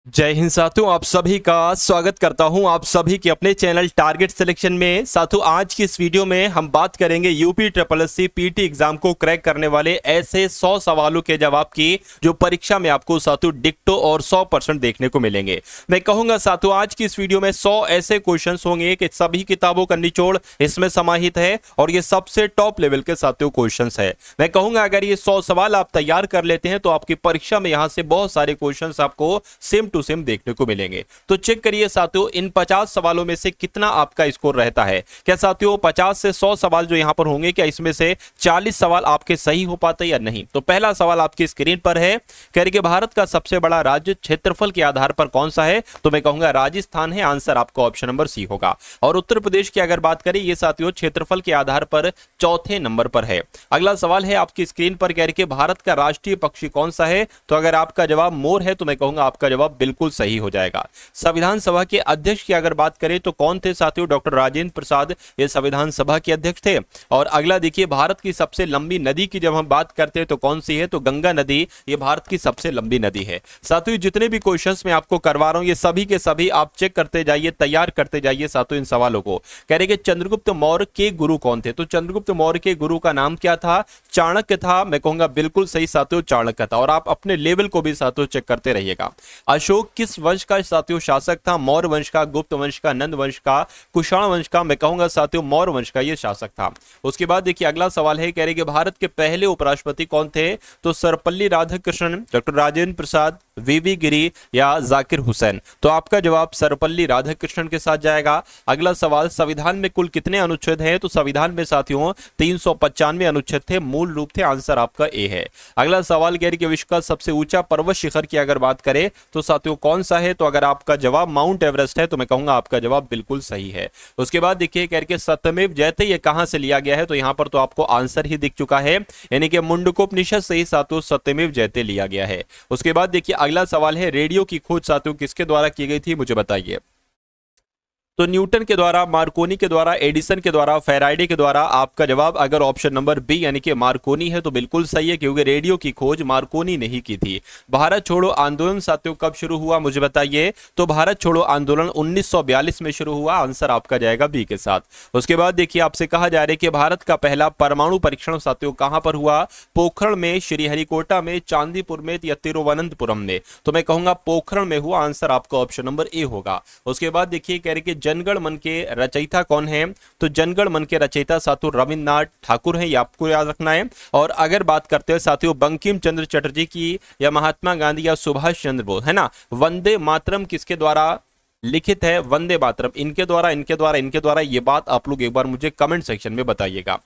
जय हिंद साथियों, आप सभी का स्वागत करता हूं आप सभी के अपने चैनल टारगेट सिलेक्शन में। साथियों, आज की इस वीडियो में हम बात करेंगे UP triple S C PT exam को क्रैक करने वाले ऐसे 100 सवालों के जवाब की जो परीक्षा में आपको साथियों डिक्टो और 100% देखने को मिलेंगे। मैं कहूंगा साथियों, आज की इस वीडियो में 100 ऐसे क्वेश्चन होंगे कि सभी किताबों का निचोड़ इसमें समाहित है और ये सबसे टॉप लेवल के साथियों क्वेश्चन है। मैं कहूंगा अगर ये 100 सवाल आप तैयार कर लेते हैं तो आपकी परीक्षा में यहां से बहुत सारे क्वेश्चन आपको सेम टू सेम देखने को मिलेंगे। तो चेक करिए साथियों, इन 50 सवालों में से कितना आपका स्कोर रहता है। क्या साथियों 50 से 100 सवाल जो यहां पर होंगे, क्या इसमें से 40 सवाल आपके सही हो पाते या नहीं? तो पहला सवाल आपकी स्क्रीन पर है, कह रही कि भारत का सबसे बड़ा राज्य क्षेत्रफल के आधार पर कौन सा है? तो मैं कहूंगा राजस्थान है। आंसर आपका ऑप्शन नंबर सी होगा। और उत्तर प्रदेश की अगर बात करें, ये साथियों क्षेत्रफल के आधार पर चौथे नंबर पर है। अगला सवाल है आपकी स्क्रीन पर, कह रही कि भारत का राष्ट्रीय पक्षी कौन सा है? तो अगर आपका जवाब मोर है तो मैं कहूंगा आपका जवाब बिल्कुल सही हो जाएगा। संविधान सभा के अध्यक्ष की अगर बात करें तो कौन थे साथियों? डॉक्टर राजेंद्र प्रसाद ये संविधान सभा के अध्यक्ष थे। और अगला देखिए, भारत की सबसे लंबी नदी की जब हम बात करते हैं तो कौन सी है? तो गंगा नदी ये भारत की सबसे लंबी नदी है। साथियों, जितने भी क्वेश्चंस मैं आपको करवा रहा हूं ये सभी के सभी आप चेक करते जाइए, तैयार करते जाइए साथियों इन सवालों को। कह रहे कि चंद्रगुप्त मौर्य के गुरु कौन थे? तो चंद्रगुप्त मौर्य के गुरु का नाम क्या था? चाणक्य था। मैं कहूंगा बिल्कुल सही साथियों, चाणक्य था। और आप अपने लेवल को भी साथियों चेक करते रहिएगा। अशोक किस वंश का साथियों शासक था? मौर्य वंश का, गुप्त वंश का, नंद वंश का, कुषाण वंश का? मैं कहूंगा साथियों मौर्य वंश का ये शासक था। उसके बाद देखिए अगला सवाल है, कह रहे कि भारत के पहले उपराष्ट्रपति कौन थे? तो सर्वपल्ली राधाकृष्णन, डॉक्टर राजेंद्र प्रसाद, वीवी गिरी या जाकिर हुसैन? तो आपका जवाब सर्वपल्ली राधाकृष्णन के साथ जाएगा। अगला सवाल, संविधान में कुल कितने अनुच्छेद हैं? तो संविधान में साथियों 395 अनुच्छेद थे, मूल रूप थे। आंसर आपका ए है। अगला सवाल कह रही कि विश्व का सबसे ऊंचा पर्वत शिखर की अगर बात करें तो साथियों कौन सा है? तो अगर आपका जवाब माउंट एवरेस्ट है तो मैं कहूंगा आपका जवाब बिल्कुल सही है। उसके बाद देखिए कह रही कि सत्यमेव जयते ये कहां से लिया गया है? तो यहां पर तो आपको आंसर ही दिख चुका है, यानी कि मुंडकोपनिषद से ही साथियों सत्यमेव जयते लिया गया है। उसके बाद देखिए अगला सवाल है, रेडियो की खोज साथियों किसके द्वारा की गई थी? मुझे बताइए। तो न्यूटन के द्वारा, मार्कोनी के द्वारा, एडिसन के द्वारा, फैराडे के द्वारा? आपका जवाब अगर ऑप्शन नंबर बी यानी कि मार्कोनी है तो बिल्कुल सही है, क्योंकि रेडियो की खोज मार्कोनी ने ही की थी। भारत छोड़ो आंदोलन साथियों कब शुरू हुआ? मुझे बताइए। तो भारत छोड़ो आंदोलन 1942 में शुरू हुआ। आंसर आपका जाएगा बी के साथ। उसके बाद देखिए आपसे कहा जा रहा है कि भारत का पहला परमाणु परीक्षण साथियों कहां पर हुआ? पोखरण में, श्रीहरिकोटा में, चांदीपुर में या तिरुवनंतपुरम में? तो मैं कहूंगा पोखरण में हुआ। आंसर आपका ऑप्शन नंबर ए होगा। उसके बाद देखिए कह रहे कि जनगण मन के रचयिता कौन है? तो जनगण मन के रचयिता साथियों रविन्द्रनाथ ठाकुर हैं, ये आपको याद रखना है। और अगर बात करते हैं साथियों बंकिम चंद्र चटर्जी की या महात्मा गांधी या सुभाष चंद्र बोस, है ना, वंदे मातरम किसके द्वारा लिखित है? वंदे मातरम इनके द्वारा, इनके द्वारा, इनके द्वारा? ये बात आप लोग एक बार मुझे कमेंट सेक्शन में बताइएगा।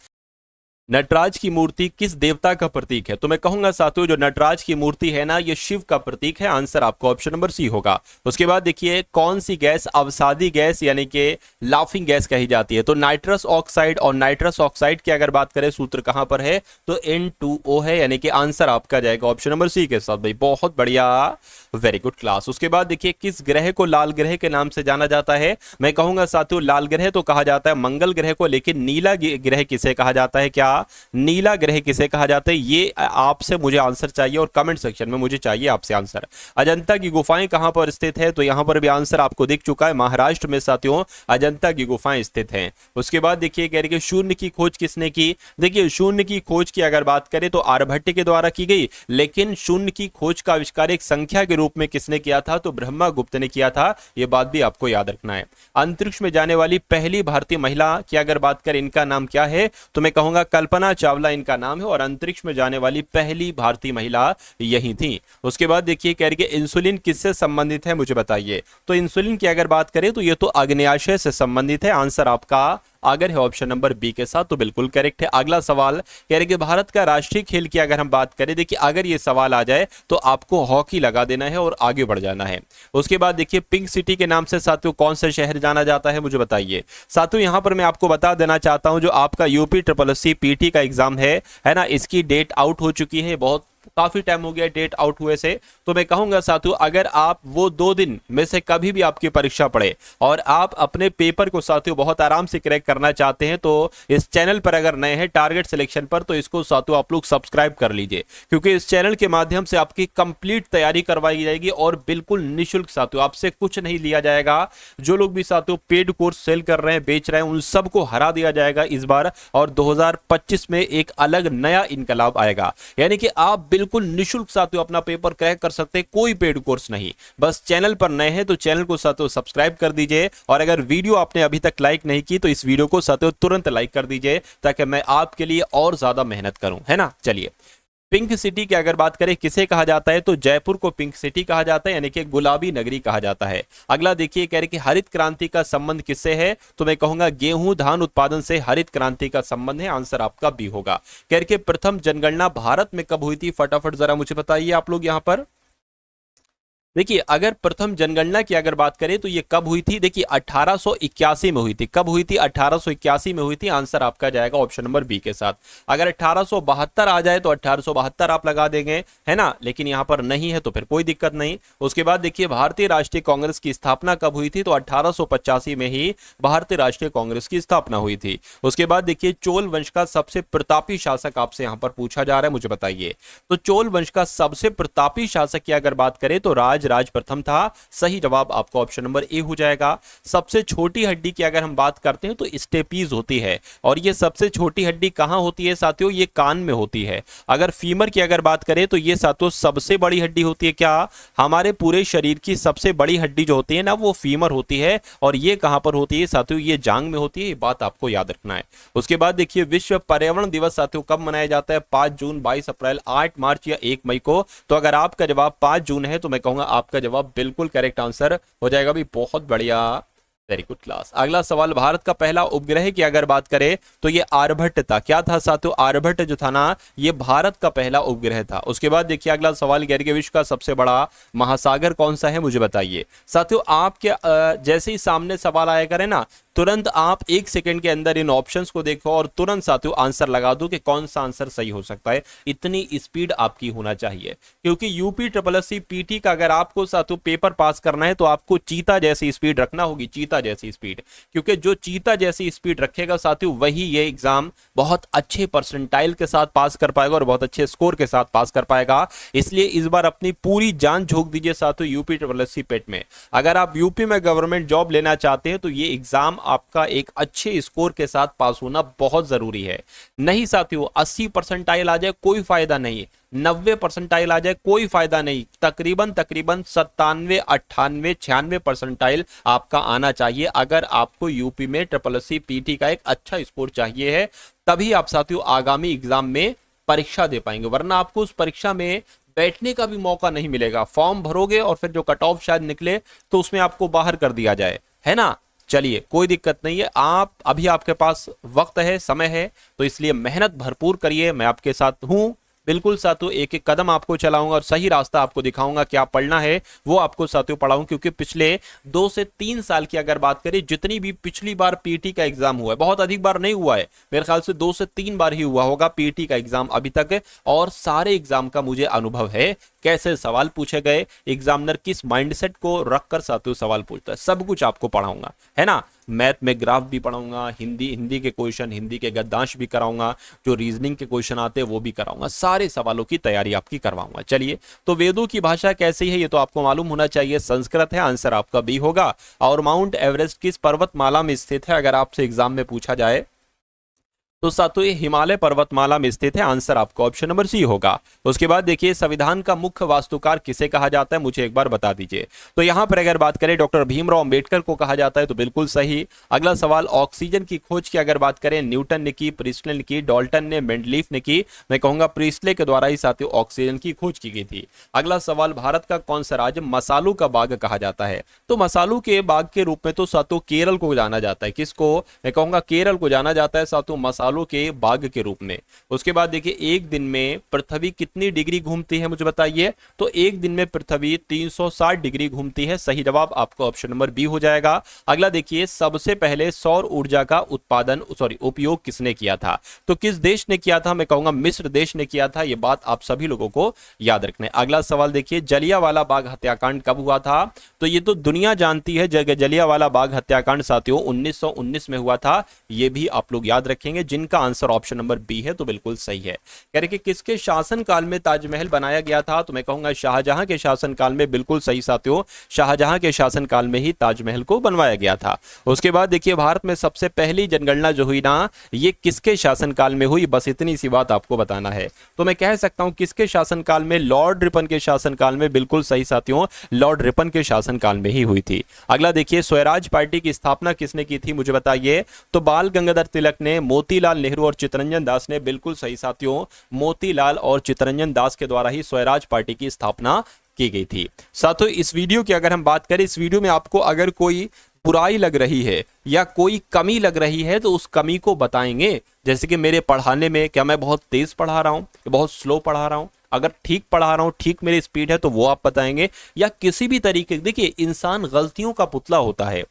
नटराज की मूर्ति किस देवता का प्रतीक है? तो मैं कहूंगा साथियों जो नटराज की मूर्ति है ना, ये शिव का प्रतीक है। आंसर आपका ऑप्शन नंबर सी होगा। उसके बाद देखिए कौन सी गैस अवसादी गैस यानी कि लाफिंग गैस कही जाती है? तो नाइट्रस ऑक्साइड। और नाइट्रस ऑक्साइड की अगर बात करें सूत्र कहां पर है? तो N2O है, यानी कि आंसर आपका जाएगा ऑप्शन नंबर सी के साथ। भाई बहुत बढ़िया, वेरी गुड क्लास। उसके बाद देखिए किस ग्रह को लाल ग्रह के नाम से जाना जाता है? मैं कहूंगा साथियों लाल ग्रह तो कहा जाता है मंगल ग्रह को, लेकिन नीला ग्रह किसे कहा जाता है? क्या नीला ग्रह किसे कहा जाता है? ये आपसे मुझे आंसर चाहिए और कमेंट सेक्शन में मुझे चाहिए आपसे आंसर। अजंता की गुफाएं कहां पर स्थित है? तो यहां पर भी आंसर आपको दिख चुका है, महाराष्ट्र में साथियों अजंता की गुफाएं स्थित हैं। उसके बाद देखिए कह रही कि शून्य की खोज किसने की? देखिए शून्य की खोज की अगर बात करें तो आर्यभट्ट के द्वारा की गई, लेकिन शून्य की खोज का आविष्कार एक संख्या के रूप में किसने किया था? तो ब्रह्मगुप्त ने किया था। यह बात भी आपको याद रखना है। अंतरिक्ष में जाने वाली पहली भारतीय महिला की अगर बात करें, इनका नाम क्या है? तो मैं कहूंगा कल्पना चावला इनका नाम है, और अंतरिक्ष में जाने वाली पहली भारतीय महिला यही थी। उसके बाद देखिए कह रही है इंसुलिन किससे संबंधित है? मुझे बताइए। तो इंसुलिन की अगर बात करें तो ये तो अग्न्याशय से संबंधित है। आंसर आपका अगर है ऑप्शन नंबर बी के साथ, तो बिल्कुल करेक्ट है। अगला सवाल कह रहे कि भारत का राष्ट्रीय खेल की अगर हम बात करें, देखिए अगर ये सवाल आ जाए तो आपको हॉकी लगा देना है और आगे बढ़ जाना है। उसके बाद देखिए पिंक सिटी के नाम से साथियों कौन सा शहर जाना जाता है? मुझे बताइए। साथियों यहां पर मैं आपको बता देना चाहता हूं जो आपका UP triple S C PT का एग्जाम है ना, इसकी डेट आउट हो चुकी है। बहुत काफी टाइम हो गया डेट आउट हुए से, तो मैं कहूंगा साथियों अगर आप वो 2 दिन में से कभी भी आपकी परीक्षा पड़े और आप अपने पेपर को साथियों बहुत आराम से क्रैक करना चाहते हैं, तो इस चैनल पर अगर नए हैं टारगेट सिलेक्शन पर, तो इसको साथियों आप लोग सब्सक्राइब कर लीजिए, क्योंकि इस चैनल के माध्यम से आपकी कंप्लीट तैयारी करवाई जाएगी और बिल्कुल निःशुल्क साथियों, आपसे कुछ नहीं लिया जाएगा। जो लोग भी साथियों पेड कोर्स सेल कर रहे हैं, बेच रहे हैं, उन सबको हरा दिया जाएगा इस बार, और 2025 में एक अलग नया इनकलाब आएगा। यानी कि आप बिल्कुल निःशुल्क साथियों अपना पेपर क्रैक कर सकते हैं, कोई पेड कोर्स नहीं। बस चैनल पर नए हैं तो चैनल को साथियों सब्सक्राइब कर दीजिए, और अगर वीडियो आपने अभी तक लाइक नहीं की तो इस वीडियो को साथियों तुरंत लाइक कर दीजिए, ताकि मैं आपके लिए और ज्यादा मेहनत करूं, है ना। चलिए, पिंक सिटी की अगर बात करें किसे कहा जाता है, तो जयपुर को पिंक सिटी कहा जाता है, यानी कि गुलाबी नगरी कहा जाता है। अगला देखिए, कह रहे कि हरित क्रांति का संबंध किससे है, तो मैं कहूंगा गेहूं धान उत्पादन से हरित क्रांति का संबंध है। आंसर आपका बी होगा। कह रहे कि प्रथम जनगणना भारत में कब हुई थी, फटाफट जरा मुझे बताइए आप लोग यहां पर। देखिए, अगर प्रथम जनगणना की अगर बात करें तो ये कब हुई थी, देखिए 1881 में हुई थी। कब हुई थी, 1881 में हुई थी। आंसर आपका जाएगा ऑप्शन नंबर बी के साथ। अगर 1872 आ जाए तो 1872 आप लगा देंगे, है ना, लेकिन यहां पर नहीं है तो फिर कोई दिक्कत नहीं। उसके बाद देखिए, भारतीय राष्ट्रीय कांग्रेस की स्थापना कब हुई थी, तो 1885 में ही भारतीय राष्ट्रीय कांग्रेस की स्थापना हुई थी। उसके बाद देखिए, चोल वंश का सबसे प्रतापी शासक आपसे यहां पर पूछा जा रहा है, मुझे बताइए। तो चोल वंश का सबसे प्रतापी शासक की अगर बात करें तो राज प्रथम था। सही जवाब आपको ऑप्शन नंबर ए हो जाएगा। सबसे छोटी हड्डी की अगर हम बात करते हैं तो स्टेपीज होती है, और ये सबसे छोटी हड्डी कहां होती है साथियों, ये कान में होती है। अगर फीमर की अगर बात करें तो ये साथियों सबसे बड़ी हड्डी होती है। क्या, हमारे पूरे शरीर की सबसे बड़ी हड्डी जो होती है ना, वो फीमर होती है, और ये कहां पर होती है साथियों, ये जांग में होती है। ये बात आपको याद रखना है। उसके बाद देखिए, विश्व पर्यावरण दिवस साथियों कब मनाया जाता है, 5 जून, 22 अप्रैल, 8 मार्च या 1 मई को। तो अगर आपका जवाब 5 जून है तो मैं कहूंगा आपका जवाब बिल्कुल करेक्ट आंसर हो जाएगा भी। बहुत बढ़िया, वेरी गुड क्लास। अगला सवाल, भारत का पहला उपग्रह की अगर बात करें तो ये आर्यभट्ट था। क्या था साथियों, आर्यभट्ट जो था ना, ये भारत का पहला उपग्रह था। उसके बाद देखिए, अगला सवाल, कह रहे कि विश्व का सबसे बड़ा महासागर कौन सा है, मुझे बताइए। साथियों, आपके जैसे ही सामने सवाल आया करे ना, तुरंत आप 1 सेकंड के अंदर इन ऑप्शंस को देखो और तुरंत साथियों आंसर लगा दो कि कौन सा आंसर सही हो सकता है। इतनी स्पीड आपकी होना चाहिए, क्योंकि यूपी SSC पीटी का अगर आपको साथियों पेपर पास करना है तो आपको चीता जैसी स्पीड रखना होगी, चीता जैसी स्पीड। क्योंकि जो चीता जैसी स्पीड रखेगा साथियों, वही ये एग्जाम बहुत अच्छे परसेंटाइल के साथ पास कर पाएगा और बहुत अच्छे स्कोर के साथ पास कर पाएगा। इसलिए इस बार अपनी पूरी जान झोंक दीजिए साथियों यूपी SSC पेट में। अगर आप यूपी में गवर्नमेंट जॉब लेना चाहते हैं तो ये एग्जाम आपका एक अच्छे स्कोर के साथ पास होना बहुत जरूरी है। नहीं साथियों, 80 परसेंटाइल आ जाए कोई फायदा नहीं, 90 परसेंटाइल आ जाए कोई फायदा नहीं, तकरीबन 97, 98, 96 परसेंटाइल आपका आना चाहिए। अगर आपको यूपी में SSC पीटी का एक अच्छा स्कोर चाहिए है, तभी आप साथियों आगामी एग्जाम में परीक्षा दे पाएंगे, वरना आपको उस परीक्षा में बैठने का भी मौका नहीं मिलेगा। फॉर्म भरोगे और फिर जो कट ऑफ शायद निकले तो उसमें आपको बाहर कर दिया जाए, है ना। चलिए, कोई दिक्कत नहीं है, आप अभी आपके पास वक्त है, समय है, तो इसलिए मेहनत भरपूर करिए। मैं आपके साथ हूं बिल्कुल साथियों, एक एक कदम आपको चलाऊंगा और सही रास्ता आपको दिखाऊंगा। क्या पढ़ना है वो आपको साथियों पढ़ाऊं, क्योंकि पिछले 2 से 3 साल की अगर बात करें, जितनी भी पिछली बार पीटी का एग्जाम हुआ है, बहुत अधिक बार नहीं हुआ है, मेरे ख्याल से 2 से 3 बार ही हुआ होगा पीटी का एग्जाम अभी तक, और सारे एग्जाम का मुझे अनुभव है। कैसे सवाल पूछे गए, एग्जामिनर किस माइंडसेट को रखकर साथियों सवाल पूछता है, सब कुछ आपको पढ़ाऊंगा, है ना। मैथ में ग्राफ भी पढ़ाऊंगा, हिंदी के क्वेश्चन, हिंदी के गद्यांश भी कराऊंगा, जो रीजनिंग के क्वेश्चन आते हैं वो भी कराऊंगा, सारे सवालों की तैयारी आपकी करवाऊंगा। चलिए, तो वेदों की भाषा कैसी है ये तो आपको मालूम होना चाहिए, संस्कृत है। आंसर आपका बी होगा। और माउंट एवरेस्ट किस पर्वतमाला में स्थित है, अगर आपसे एग्जाम में पूछा जाए तो साथियों ये हिमालय पर्वतमाला में स्थित है। आंसर आपको ऑप्शन नंबर सी होगा। उसके बाद देखिए, संविधान का मुख्य वास्तुकार किसे कहा जाता है, मुझे एक बार बता दीजिए। तो यहां पर अगर बात करें डॉक्टर भीमराव अंबेडकर को कहा जाता है, तो बिल्कुल सही। अगला सवाल, ऑक्सीजन की खोज की अगर बात करें, न्यूटन ने की, प्रिस्टले ने की, डाल्टन ने, मेंडलीफ ने की। मैं कहूंगा प्रिस्टले के द्वारा ही साथियों ऑक्सीजन की खोज की गई थी। अगला सवाल, भारत का कौन सा राज्य मसालों का बाग कहा जाता है, तो मसालों के बाग के रूप में तो साथियों केरल को जाना जाता है। किसको, मैं कहूंगा केरल को जाना जाता है साथियों मसालों सालों के बाघ के रूप में। उसके बाद देखिए एक दिन में पृथ्वी कितनी डिग्री घूमती है मुझे बताइए। तो एक दिन में पृथ्वी 360 डिग्री घूमती है। सही जवाब आपका ऑप्शन नंबर बी हो जाएगा। अगला देखिए सबसे पहले सौर ऊर्जा का उपयोग किसने किया था। तो किस देश ने किया था, मैं कहूंगा मिस्र देश ने किया था। यह बात आप सभी लोगों को याद रखना है। अगला सवाल देखिए जलियांवाला बाग हत्याकांड कब हुआ था। तो ये तो दुनिया जानती है, जलियांवाला बाग हत्याकांड साथियों 1919 में हुआ था। ये भी आप लोग याद रखेंगे, जिनका आंसर ऑप्शन नंबर बी है तो बिल्कुल सही है। कह रहे कि किसके शासनकाल में ताजमहल बनाया गया था। तो मैं कहूंगा शाहजहां के शासनकाल में। बिल्कुल सही साथियों, शाहजहां के शासनकाल में ही ताजमहल को बनवाया गया था। उसके बाद देखिए भारत में सबसे पहली जनगणना जो हुई ना, ये किसके शासनकाल में हुई। बस इतनी सी बात आपको बताना है। तो मैं कह सकता हूं किसके शासनकाल में, लॉर्ड रिपन के शासनकाल में। बिल्कुल सही साथियों, लॉर्ड रिपन के शासनकाल में ही हुई थी। अगला देखिए स्वराज पार्टी की स्थापना किसने की थी मुझे बताइए। तो बाल गंगाधर तिलक ने, मोतीलाल नेहरू और चित्तरंजन दास ने। बिल्कुल सही साथियों, मोतीलाल और चित्तरंजन दास के द्वारा ही स्वराज पार्टी की स्थापना की गई थी। साथियों इस वीडियो की अगर हम बात करें, इस वीडियो में आपको अगर कोई बुराई लग रही है या कोई कमी लग रही है तो उस कमी को बताएंगे। जैसे कि मेरे पढ़ाने में क्या मैं बहुत तेज पढ़ा रहा हूं, बहुत स्लो पढ़ा रहा हूं, अगर ठीक पढ़ा रहा हूं, ठीक मेरी स्पीड है तो वो आप बताएंगे। या किसी भी तरीके, देखिए इंसान गलतियों का पुतला होता है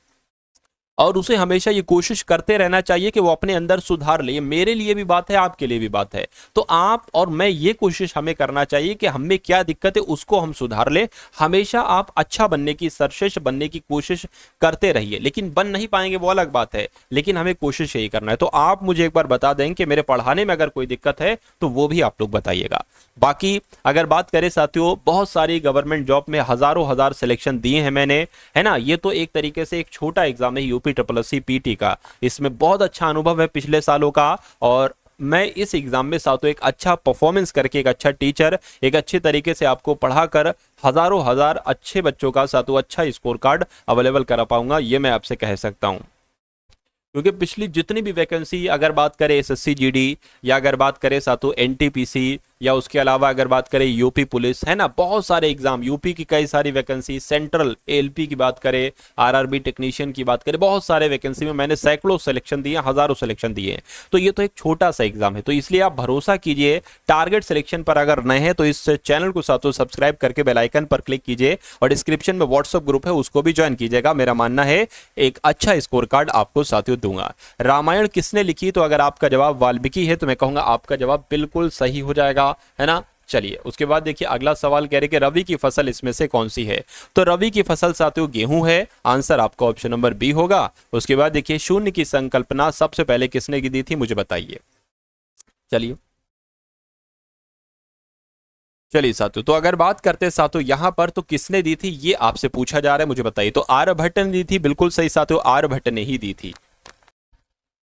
और उसे हमेशा ये कोशिश करते रहना चाहिए कि वो अपने अंदर सुधार ले। मेरे लिए भी बात है, आपके लिए भी बात है। तो आप और मैं ये कोशिश हमें करना चाहिए कि हमें क्या दिक्कत है उसको हम सुधार ले। हमेशा आप अच्छा बनने की, सर्वश्रेष्ठ बनने की कोशिश करते रहिए। लेकिन बन नहीं पाएंगे वो अलग बात है, लेकिन हमें कोशिश यही करना है। तो आप मुझे एक बार बता दें कि मेरे पढ़ाने में अगर कोई दिक्कत है तो वो भी आप लोग बताइएगा। बाकी अगर बात करें साथियों, बहुत सारी गवर्नमेंट जॉब में हजारों हजार सिलेक्शन दिए हैं मैंने, है ना। ये तो एक तरीके से एक छोटा एग्जाम है यूपी ट्रिपल एससी पीटी का। इसमें बहुत अच्छा अनुभव है पिछले सालों का और मैं इस एग्जाम में साथियों एक अच्छा परफॉर्मेंस करके, एक अच्छा टीचर, एक अच्छे तरीके से आपको पढ़ाकर हजारों हजार अच्छे बच्चों का साथियों अच्छा स्कोर कार्ड अवेलेबल करा पाऊंगा, ये मैं आपसे कह सकता हूं। क्योंकि पिछली जितनी भी वैकेंसी, अगर बात करें एसएससी जीडी या अगर बात करें साथियों एनटीपीसी या उसके अलावा अगर बात करें यूपी पुलिस, है ना, बहुत सारे एग्जाम, यूपी की कई सारी वैकेंसी, सेंट्रल एलपी की बात करें, आरआरबी टेक्नीशियन की बात करें, बहुत सारे वैकेंसी में मैंने सैकड़ों सिलेक्शन दिए, हजारों सिलेक्शन दिए हैं। तो ये तो एक छोटा सा एग्जाम है, तो इसलिए आप भरोसा कीजिए टारगेट सिलेक्शन पर। अगर नए हैं तो इस चैनल को साथियों सब्सक्राइब करके बेल आइकन पर क्लिक कीजिए और डिस्क्रिप्शन में व्हाट्सएप ग्रुप है उसको भी ज्वाइन कीजिएगा। मेरा मानना है एक अच्छा स्कोर कार्ड आपको साथियों दूंगा। रामायण किसने लिखी। तो अगर आपका जवाब वाल्मीकि है तो मैं कहूंगा आपका जवाब बिल्कुल सही हो जाएगा, है ना। चलिए उसके बाद देखिए अगला सवाल कह रहे कि रवि की फसल इसमें से कौन सी है। तो रवि की फसल साथियों गेहूं है। आंसर आपका ऑप्शन नंबर बी होगा। उसके बाद देखिए शून्य की संकल्पना सबसे पहले किसने की दी थी मुझे बताइए। चलिए साथियों, तो अगर बात करते हैं साथियों यहां पर तो किसने दी थी ये आपसे पूछा जा रहा है, मुझे बताइए। तो आर्यभट्ट ने दी थी। बिल्कुल सही साथियों, आर्यभट्ट ने ही दी थी।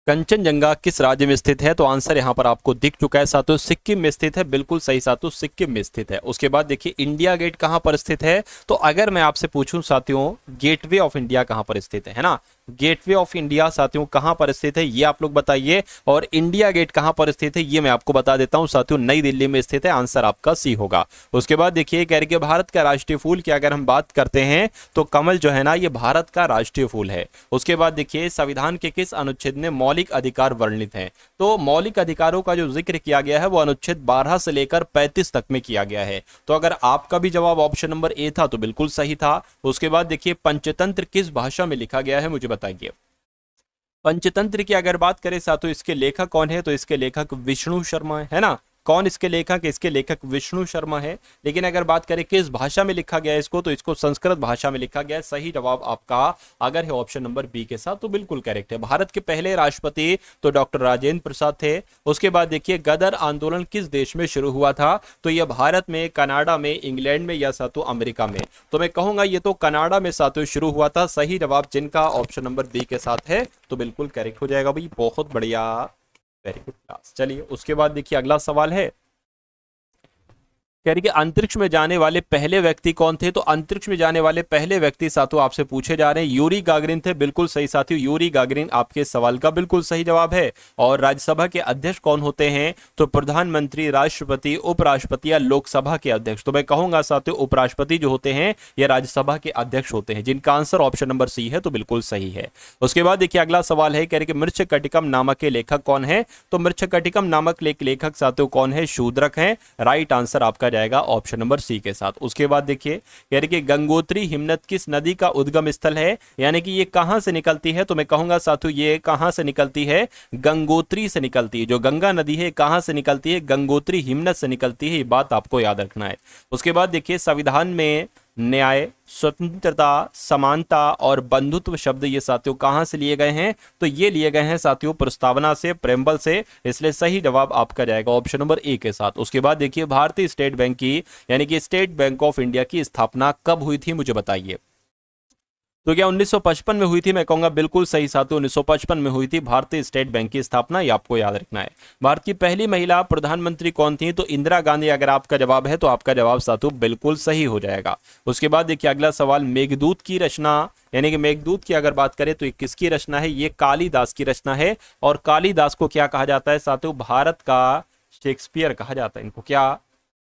कंचनजंगा किस राज्य में स्थित है। तो आंसर यहां पर आपको दिख चुका है साथियों, सिक्किम में स्थित है। बिल्कुल सही साथियों, सिक्किम में स्थित है। उसके बाद देखिए इंडिया गेट कहां पर स्थित है। तो अगर मैं आपसे पूछूं साथियों गेटवे ऑफ इंडिया कहां पर स्थित है ना, गेटवे ऑफ इंडिया साथियों कहां पर स्थित है ये आप लोग बताइए। और इंडिया गेट कहां पर स्थित है ये मैं आपको बता देता हूं साथियों, नई दिल्ली में स्थित है। आंसर आपका सी होगा। उसके बाद देखिए कह रहे कि भारत का राष्ट्रीय फूल की अगर हम बात करते हैं तो कमल जो है ना ये भारत का राष्ट्रीय फूल है। उसके बाद देखिए संविधान के किस अनुच्छेद में मौलिक अधिकार वर्णित हैं। तो मौलिक अधिकारों का जो जिक्र किया गया है वो अनुच्छेद 12 से लेकर 35 तक में किया गया है। तो अगर आपका भी जवाब ऑप्शन नंबर ए था तो बिल्कुल सही था। उसके बाद देखिए पंचतंत्र किस भाषा में लिखा गया है मुझे बताइए। पंचतंत्र की अगर बात करें साथियों इसके लेखक कौन है। तो इसके लेखक विष्णु शर्मा है ना। कौन इसके लेखक, इसके लेखक विष्णु शर्मा है। लेकिन अगर बात करें किस भाषा में लिखा गया है इसको, तो इसको संस्कृत भाषा में लिखा गया है। सही जवाब आपका अगर है ऑप्शन नंबर बी के साथ तो बिल्कुल करेक्ट है। भारत के पहले राष्ट्रपति तो डॉक्टर राजेंद्र प्रसाद थे। उसके बाद देखिए गदर आंदोलन किस देश में शुरू हुआ था। तो यह भारत में, कनाडा में, इंग्लैंड में या साथियों अमेरिका में। तो मैं कहूंगा ये तो कनाडा में साथियों शुरू हुआ था। सही जवाब जिनका ऑप्शन नंबर बी के साथ है तो बिल्कुल करेक्ट हो जाएगा भाई, बहुत बढ़िया, वेरी गुड क्लास। चलिए उसके बाद देखिए अगला सवाल है कह रही कि अंतरिक्ष में जाने वाले पहले व्यक्ति कौन थे? तो अंतरिक्ष में जाने वाले पहले व्यक्ति साथियों आपसे पूछे जा रहे हैं यूरी गागरिन थे। बिल्कुल सही साथियों, यूरी गागरिन आपके सवाल का बिल्कुल सही जवाब है। और राज्यसभा के अध्यक्ष कौन होते हैं? तो प्रधानमंत्री, राष्ट्रपति, उपराष्ट्रपति या लोकसभा के अध्यक्ष। तो मैं कहूंगा साथियों उपराष्ट्रपति जो होते हैं ये राज्यसभा के अध्यक्ष होते हैं, जिनका आंसर ऑप्शन नंबर सी है, तो बिल्कुल सही है। उसके बाद देखिए अगला सवाल है, कह रहे कि मृच्छकटिकम नामक के लेखक कौन है? तो मृच्छकटिकम नामक लेखक साथियों कौन है? शूद्रक है। राइट आंसर आपका जाएगा ऑप्शन नंबर सी के साथ। उसके बाद देखिए कह रहे कि गंगोत्री हिमनद किस नदी का उद्गम स्थल है, यानी कि ये कहां से निकलती है? तो मैं कहूंगा साथियों ये कहां से निकलती है? गंगोत्री से निकलती है। जो गंगा नदी है कहां से निकलती है? गंगोत्री हिमनद से निकलती है। ये बात आपको याद रखना है। उसके बाद देखिए संविधान में न्याय, स्वतंत्रता, समानता और बंधुत्व शब्द ये साथियों कहां से लिए गए हैं? तो ये लिए गए हैं साथियों प्रस्तावना से, प्रेम्बल से। इसलिए सही जवाब आपका जाएगा ऑप्शन नंबर ए के साथ। उसके बाद देखिए भारतीय स्टेट बैंक की यानी कि स्टेट बैंक ऑफ इंडिया की स्थापना कब हुई थी, मुझे बताइए। तो क्या 1955 में हुई थी? मैं कहूंगा बिल्कुल सही साथियों 1955 में हुई थी भारतीय स्टेट बैंक की स्थापना। ये आपको याद रखना है। भारत की पहली महिला प्रधानमंत्री कौन थी? तो इंदिरा गांधी अगर आपका जवाब है तो आपका जवाब साथियों बिल्कुल सही हो जाएगा। उसके बाद देखिए अगला सवाल, मेघदूत की रचना यानी कि मेघदूत की अगर बात करें तो ये किसकी रचना है? ये कालिदास की रचना है। और कालिदास को क्या कहा जाता है साथियों? भारत का शेक्सपियर कहा जाता है। इनको क्या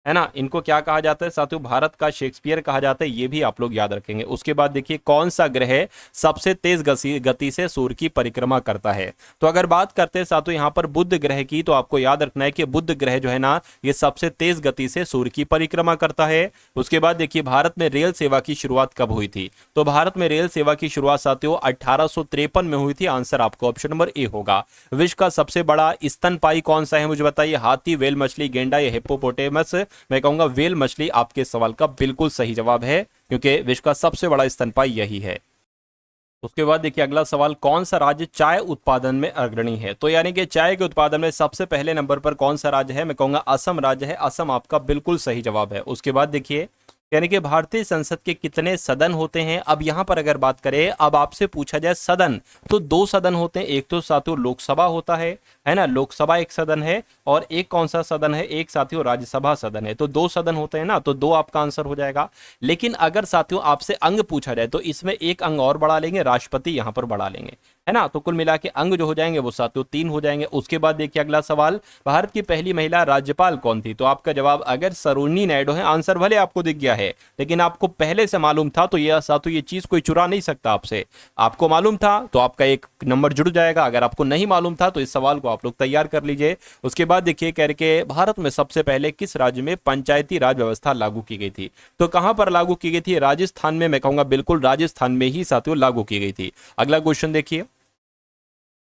है ना, इनको क्या कहा जाता है साथियों? भारत का शेक्सपियर कहा जाता है। ये भी आप लोग याद रखेंगे। उसके बाद देखिए कौन सा ग्रह सबसे तेज गति से सूर्य की परिक्रमा करता है? तो अगर बात करते हैं साथियों यहाँ पर बुध ग्रह की, तो आपको याद रखना है कि बुध ग्रह जो है ना ये सबसे तेज गति से सूर्य की परिक्रमा करता है। उसके बाद देखिए भारत में रेल सेवा की शुरुआत कब हुई थी? तो भारत में रेल सेवा की शुरुआत साथियों 1853 में हुई थी। आंसर आपको ऑप्शन नंबर ए होगा। विश्व का सबसे बड़ा स्तनपायी कौन सा है, मुझे बताइए। हाथी, व्हेल मछली, गेंडा या हिप्पोपोटेमस? मैं कहूंगा व्हेल मछली आपके सवाल का बिल्कुल सही जवाब है, क्योंकि विश्व का सबसे बड़ा स्तनपायी यही है। उसके बाद देखिए अगला सवाल, कौन सा राज्य चाय उत्पादन में अग्रणी है? तो यानी कि चाय के उत्पादन में सबसे पहले नंबर पर कौन सा राज्य है? मैं कहूंगा असम राज्य है। असम आपका बिल्कुल सही जवाब है। उसके बाद देखिए यानी कि भारतीय संसद के कितने सदन होते हैं? अब यहां पर अगर बात करें, अब आपसे पूछा जाए सदन, तो दो सदन होते हैं। एक तो साथियों लोकसभा होता है ना, लोकसभा एक सदन है। और एक कौन सा सदन है? एक साथियों राज्यसभा सदन है। तो दो सदन होते हैं ना, तो दो आपका आंसर हो जाएगा। लेकिन अगर साथियों आपसे अंग पूछा जाए तो इसमें एक अंग और बढ़ा लेंगे, राष्ट्रपति यहां पर बढ़ा लेंगे, है ना। तो कुल मिला के अंग जो हो जाएंगे वो साथियों 3 हो जाएंगे। उसके बाद देखिए अगला सवाल, भारत की पहली महिला राज्यपाल कौन थी? तो आपका जवाब अगर सरोजिनी नायडू है। आंसर भले आपको दिख गया है, लेकिन आपको पहले से मालूम था, तो ये साथियों ये चीज कोई चुरा नहीं सकता आपसे। आपको मालूम था तो आपका एक नंबर जुड़ जाएगा। अगर आपको नहीं मालूम था तो इस सवाल को आप लोग तैयार कर लीजिए। उसके बाद देखिए कह के भारत में सबसे पहले किस राज्य में पंचायती राज व्यवस्था लागू की गई थी? तो कहां पर लागू की गई थी? राजस्थान में। मैं कहूंगा बिल्कुल राजस्थान में ही साथियों लागू की गई थी। अगला क्वेश्चन देखिए,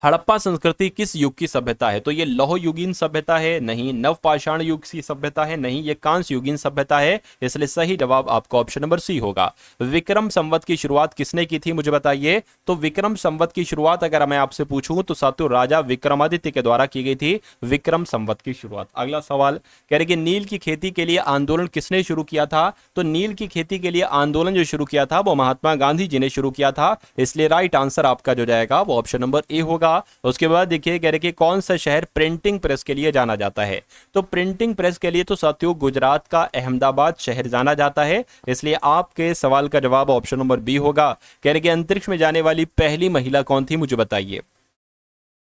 हड़प्पा संस्कृति किस युग की सभ्यता है? तो ये लौह युगीन सभ्यता है? नहीं। नवपाषाण युग की सभ्यता है? नहीं। ये कांस्य युगीन सभ्यता है। इसलिए सही जवाब आपका ऑप्शन नंबर सी होगा। विक्रम संवत की शुरुआत किसने की थी, मुझे बताइए। तो विक्रम संवत की शुरुआत अगर मैं आपसे पूछूं तो साथियों राजा विक्रमादित्य के द्वारा की गई थी विक्रम संवत की शुरुआत। अगला सवाल कह रहे कि नील की खेती के लिए आंदोलन किसने शुरू किया था? तो नील की खेती के लिए आंदोलन जो शुरू किया था वो महात्मा गांधी जी ने शुरू किया था। इसलिए राइट आंसर आपका जो जाएगा वो ऑप्शन नंबर ए होगा। उसके बाद देखिए कह रहे कि कौन सा शहर प्रिंटिंग प्रेस के लिए जाना जाता है? तो प्रिंटिंग प्रेस के लिए तो साथियों गुजरात का अहमदाबाद शहर जाना जाता है। इसलिए आपके सवाल का जवाब ऑप्शन नंबर बी होगा। कह रहे कि अंतरिक्ष में जाने वाली पहली महिला कौन थी, मुझे बताइए।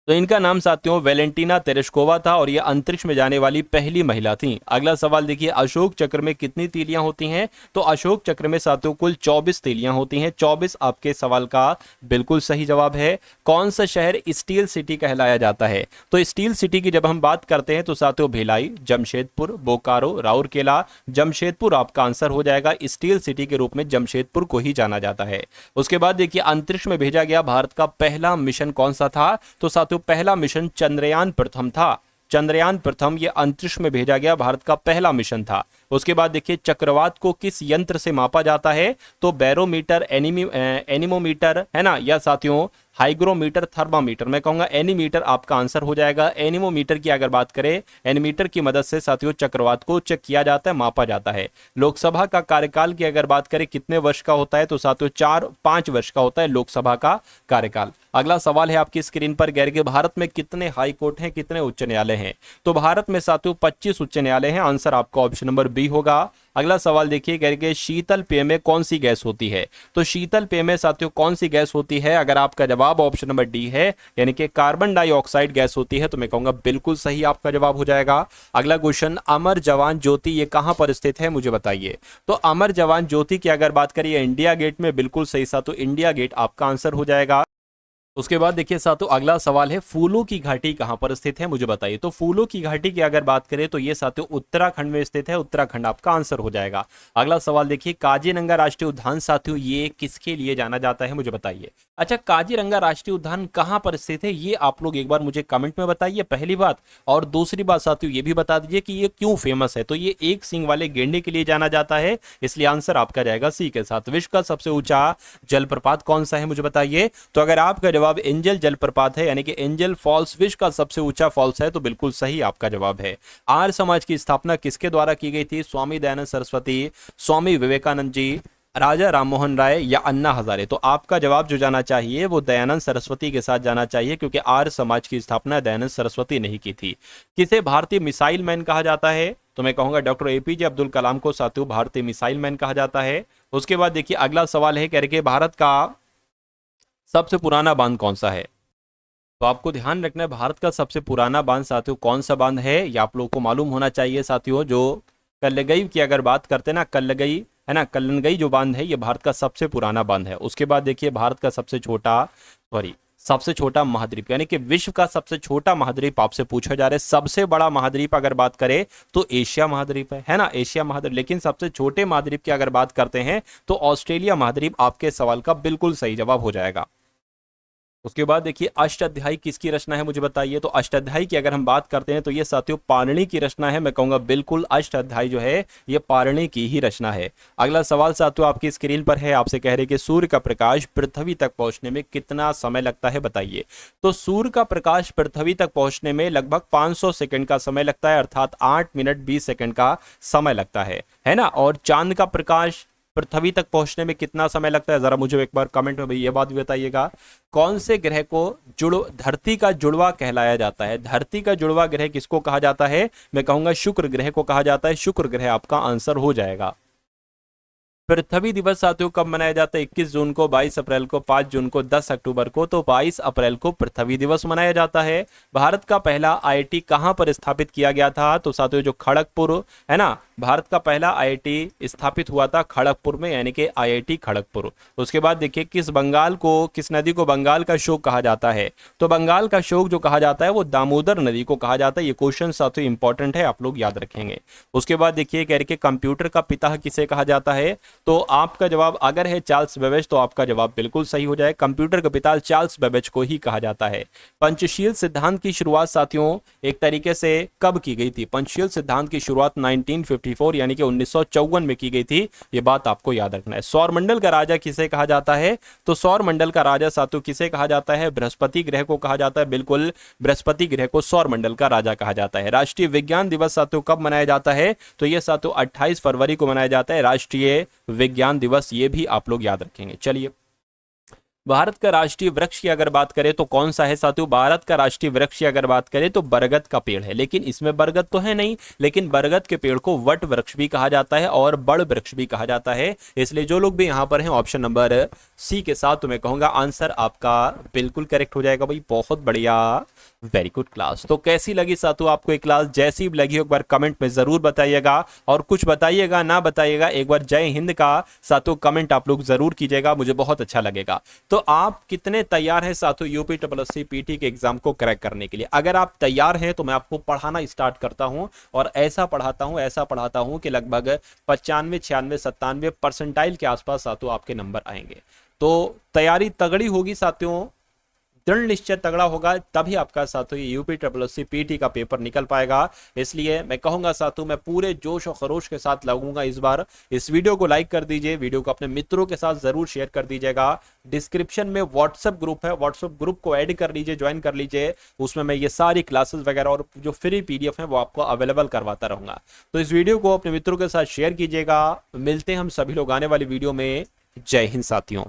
तो इनका नाम साथियों वेलेंटीना तेरेश्कोवा था और ये अंतरिक्ष में जाने वाली पहली महिला थी। अगला सवाल देखिए, अशोक चक्र में कितनी तीलियां होती हैं? तो अशोक चक्र में साथियों कुल 24 तीलियां होती हैं। 24 आपके सवाल का बिल्कुल सही जवाब है। कौन सा शहर स्टील सिटी कहलाया जाता है? तो स्टील सिटी की जब हम बात करते हैं तो साथियों भिलाई, जमशेदपुर, बोकारो, राउरकेला, जमशेदपुर आपका आंसर हो जाएगा। स्टील सिटी के रूप में जमशेदपुर को ही जाना जाता है। उसके बाद देखिए अंतरिक्ष में भेजा गया भारत का पहला मिशन कौन सा था? तो साथियों पहला मिशन चंद्रयान प्रथम था। चंद्रयान प्रथम ये अंतरिक्ष में भेजा गया भारत का पहला मिशन था। उसके बाद देखिए चक्रवात को किस यंत्र से मापा जाता है? तो बैरोमीटर, एनीमोमीटर, है ना, या साथियों हाइग्रोमीटर, थर्मामीटर, मैं कहूंगा एनीमीटर आपका आंसर हो जाएगा। एनीमोमीटर की अगर बात करें, एनीमीटर की मदद से साथियों चक्रवात को चेक किया जाता है, मापा जाता है। लोकसभा का कार्यकाल की अगर बात करें कितने वर्ष का होता है, तो साथियों 4-5 वर्ष का होता है लोकसभा का कार्यकाल। अगला सवाल है आपकी स्क्रीन पर, गैर के भारत में कितने हाई कोर्ट हैं, कितने उच्च न्यायालय हैं? तो भारत में साथियों 25 उच्च न्यायालय हैं। आंसर आपका ऑप्शन नंबर बी होगा। अगला सवाल देखिए, गैर के शीतल पेय में कौन सी गैस होती है? तो शीतल पेय में साथियों कौन सी गैस होती है? अगर आपका जवाब ऑप्शन नंबर डी है, यानी कि कार्बन डाइऑक्साइड गैस होती है, तो मैं कहूंगा बिल्कुल सही आपका जवाब हो जाएगा। अगला क्वेश्चन, अमर जवान ज्योति ये कहां पर स्थित है, मुझे बताइए। तो अमर जवान ज्योति की अगर बात करिए इंडिया गेट में, बिल्कुल सही साथियों, इंडिया गेट आपका आंसर हो जाएगा। उसके बाद देखिए साथियों अगला सवाल है, फूलों की घाटी कहां पर स्थित है, मुझे बताइए। तो फूलों की घाटी की अगर बात करें तो ये साथियों उत्तराखंड में स्थित है, उत्तराखंड आपका आंसर हो जाएगा। अगला सवाल देखिए, काजीरंगा राष्ट्रीय उद्यान साथियों ये किसके लिए जाना जाता है, मुझे बताइए। अच्छा, काजीरंगा राष्ट्रीय उद्यान कहां पर स्थित है, ये आप लोग एक बार मुझे कमेंट में बताइए, पहली बात। और दूसरी बात साथियों ये भी बता दीजिए कि ये क्यों फेमस है। तो ये एक सींग वाले गेंडे के लिए जाना जाता है, इसलिए आंसर आपका जाएगा सी के साथ। विश्व का सबसे ऊंचा जलप्रपात कौन सा है, मुझे बताइए। तो अगर आपका जवाब एंजल जलप्रपात है, यानी कि एंजल फॉल्स विश्व का सबसे ऊंचा फॉल्स है, तो बिल्कुल सही आपका जवाब है। आर्य समाज की स्थापना किसके द्वारा की गई थी? स्वामी दयानंद सरस्वती, स्वामी विवेकानंद जी, राजा राममोहन राय या अन्ना हजारे? तो आपका जवाब जो जाना चाहिए वो दयानंद सरस्वती के साथ जाना चाहिए, क्योंकि आर्य समाज की स्थापना दयानंद सरस्वती नहीं की थी। किसे भारतीय मिसाइल मैन कहा जाता है? तो मैं कहूंगा डॉक्टर एपीजे अब्दुल कलाम को साथियों भारतीय मिसाइल मैन कहा जाता है। उसके बाद देखिए अगला सवाल है, कह रहे भारत का सबसे पुराना बांध कौन सा है? तो आपको ध्यान रखना है, भारत का सबसे पुराना बांध साथियों कौन सा बांध है, ये आप लोगों को मालूम होना चाहिए साथियों। जो कल्लगई की अगर बात करते हैं ना, कल्लगई है ना, कल्लनगई जो बांध है ये भारत का सबसे पुराना बांध है। उसके बाद देखिए भारत का सबसे छोटा महाद्वीप, यानी कि विश्व का सबसे छोटा महाद्वीप आपसे पूछा जा रहा है। सबसे बड़ा महाद्वीप अगर बात करें तो एशिया महाद्वीप है ना, एशिया महाद्वीप। लेकिन सबसे छोटे महाद्वीप की अगर बात करते हैं तो ऑस्ट्रेलिया महाद्वीप आपके सवाल का बिल्कुल सही जवाब हो जाएगा। उसके बाद देखिए अष्टाध्यायी किसकी रचना है, मुझे बताइए। तो अष्टाध्यायी की अगर हम बात करते हैं तो ये साथियों पाणिनि की रचना है। मैं कहूंगा बिल्कुल अष्टाध्यायी जो है ये पाणिनि की ही रचना है। अगला सवाल साथियों आपकी स्क्रीन पर है, आपसे कह रहे कि सूर्य का प्रकाश पृथ्वी तक पहुंचने में कितना समय लगता है, बताइए। तो सूर्य का प्रकाश पृथ्वी तक पहुंचने में लगभग 500 सेकंड का समय लगता है, अर्थात 8 मिनट 20 सेकंड का समय लगता है ना। और चांद का प्रकाश पृथ्वी तक पहुंचने में कितना समय लगता है, जरा मुझे एक बार कमेंट में ये बात भी बताइएगा। कौन से ग्रह को धरती का जुड़वा कहलाया जाता है? धरती का जुड़वा ग्रह किसको कहा जाता है? मैं कहूंगा शुक्र ग्रह को कहा जाता है। शुक्र ग्रह आपका आंसर हो जाएगा। पृथ्वी दिवस साथियों कब मनाया जाता है? 21 जून को, 22 अप्रैल को, 5 जून को, 10 अक्टूबर को। तो 22 अप्रैल को पृथ्वी दिवस मनाया जाता है। भारत का पहला आईआईटी कहां पर स्थापित किया गया था? तो साथियों जो खड़गपुर है ना, भारत का पहला आईआईटी स्थापित हुआ था खड़गपुर में, यानी कि आईआईटी खड़गपुर। उसके बाद देखिए किस नदी को बंगाल का शोक कहा जाता है? तो बंगाल का शोक जो कहा जाता है वो दामोदर नदी को कहा जाता है। ये क्वेश्चन साथियों इंपॉर्टेंट है, आप लोग याद रखेंगे। उसके बाद देखिए कह रहे कि कंप्यूटर का पिता किसे कहा जाता है? तो आपका जवाब अगर है चार्ल्स बेबेज, तो आपका जवाब बिल्कुल सही हो जाए। कंप्यूटर का पिता चार्ल्स बेबेज को ही कहा जाता है। पंचशील सिद्धांत की शुरुआत साथियों एक तरीके से कब की गई थी? पंचशील सिद्धांत की शुरुआत 1954 यानी कि 1954 में की गई थी, ये बात आपको याद रखना है। सौरमंडल का राजा किसे कहा जाता है? तो सौरमंडल का राजा साथियों किसे कहा जाता है? बृहस्पति ग्रह को कहा जाता है। बिल्कुल बृहस्पति ग्रह को सौरमंडल का राजा कहा जाता है। राष्ट्रीय विज्ञान दिवस साथियों कब मनाया जाता है? तो यह साथियों 28 फरवरी को मनाया जाता है, राष्ट्रीय विज्ञान दिवस। ये भी आप लोग याद रखेंगे। चलिए भारत का राष्ट्रीय वृक्ष की अगर बात करें तो कौन सा है साथियों? भारत का राष्ट्रीय वृक्ष की अगर बात करें तो बरगद का पेड़ है, लेकिन इसमें बरगद तो है नहीं, लेकिन बरगद के पेड़ को वट वृक्ष भी कहा जाता है और बड़ वृक्ष भी कहा जाता है। इसलिए जो लोग भी यहां पर हैं ऑप्शन नंबर सी के साथ, तो मैं कहूंगा आंसर आपका बिल्कुल करेक्ट हो जाएगा। भाई बहुत बढ़िया, वेरी गुड क्लास। तो कैसी लगी साथियों आपको ये क्लास? जैसी भी लगी एक बार कमेंट में जरूर बताइएगा, और कुछ बताइएगा ना बताइएगा एक बार जय हिंद का साथियों कमेंट आप लोग जरूर कीजिएगा, मुझे बहुत अच्छा लगेगा। तो आप कितने तैयार हैं साथियों यूपी SSC पीटी के एग्जाम को क्रैक करने के लिए? अगर आप तैयार हैं तो मैं आपको पढ़ाना स्टार्ट करता हूं, और ऐसा पढ़ाता हूं कि लगभग 95, 96, 97 परसेंटाइल के आसपास साथियों आपके नंबर आएंगे। तो तैयारी तगड़ी होगी साथियों, दृढ़ निश्चय तगड़ा होगा तभी आपका साथियों ये यूपी ट्रिपल एससी पीटी का पेपर निकल पाएगा। इसलिए मैं कहूंगा साथियों, मैं पूरे जोश और खरोश के साथ लगूंगा इस बार। इस वीडियो को लाइक कर दीजिए, वीडियो को अपने मित्रों के साथ जरूर शेयर कर दीजिएगा। डिस्क्रिप्शन में व्हाट्सएप ग्रुप है, व्हाट्सएप ग्रुप को ऐड कर लीजिए, ज्वाइन कर लीजिए। उसमें मैं ये सारी क्लासेस वगैरह और जो फ्री पीडीएफ है वो आपको अवेलेबल करवाता रहूंगा। तो इस वीडियो को अपने मित्रों के साथ शेयर कीजिएगा। मिलते हैं हम सभी लोग आने वाली वीडियो में। जय हिंद साथियों।